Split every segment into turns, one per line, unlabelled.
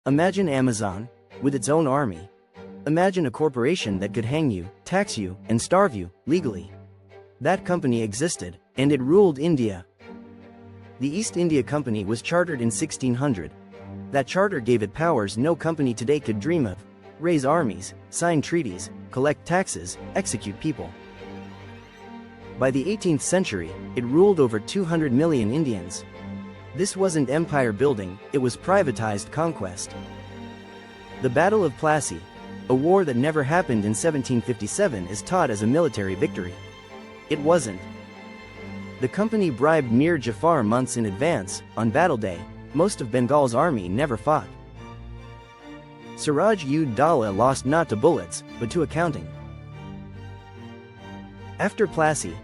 Imagine Amazon, with its own army. Imagine a corporation that could hang you, tax you, and starve you, legally. That company existed, and it ruled India. The East India Company was chartered in 1600. That charter gave it powers no company today could dream of: raise armies, sign treaties, collect taxes, execute people. By the 18th century, it ruled over 200 million Indians. This wasn't empire building, it was privatized conquest. The Battle of Plassey, a war that never happened in 1757, is taught as a military victory. It wasn't. The company bribed Mir Jafar months in advance. On battle day, most of Bengal's army never fought. Siraj-ud-Daulah lost not to bullets, but to accounting. After Plassey,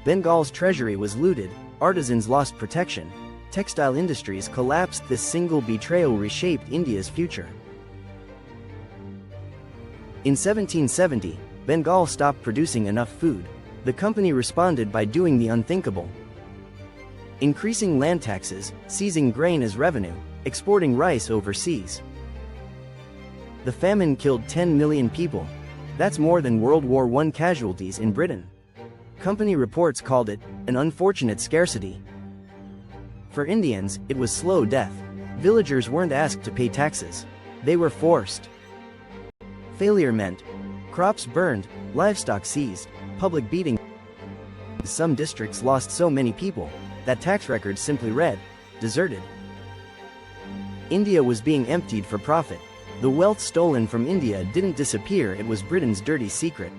Bengal's treasury was looted, artisans lost protection, textile industries collapsed. This single betrayal reshaped India's future. In 1770, Bengal stopped producing enough food. The company responded by doing the unthinkable: increasing land taxes, seizing grain as revenue, exporting rice overseas. The famine killed 10 million people. That's more than World War I casualties in Britain. Company reports called it an unfortunate scarcity. For Indians, it was slow death. Villagers weren't asked to pay taxes. They were forced. Failure meant crops burned, livestock seized, public beating. Some districts lost so many people that tax records simply read, deserted. India was being emptied for profit. The wealth stolen from India didn't disappear, it was Britain's dirty secret.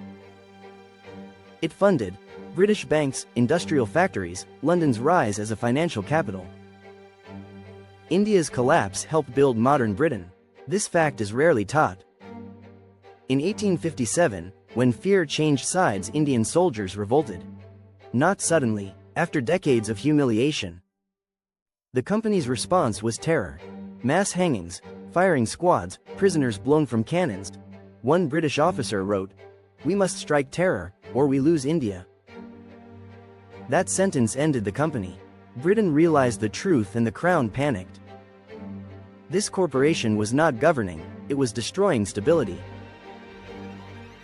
It funded British banks, industrial factories, London's rise as a financial capital. India's collapse helped build modern Britain. This fact is rarely taught. In 1857, when fear changed sides, Indian soldiers revolted. Not suddenly, after decades of humiliation. The company's response was terror. Mass hangings, firing squads, prisoners blown from cannons. One British officer wrote, "We must strike terror, or we lose India." That sentence ended the company. Britain realized the truth and the crown panicked. This corporation was not governing, it was destroying stability.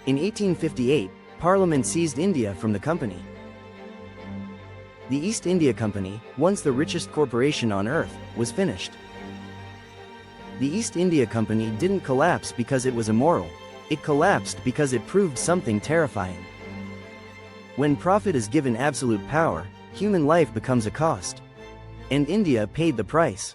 In 1858, Parliament seized India from the company. The East India Company, once the richest corporation on earth, was finished. The East India Company didn't collapse because it was immoral. It collapsed because it proved something terrifying. When profit is given absolute power, human life becomes a cost. And India paid the price.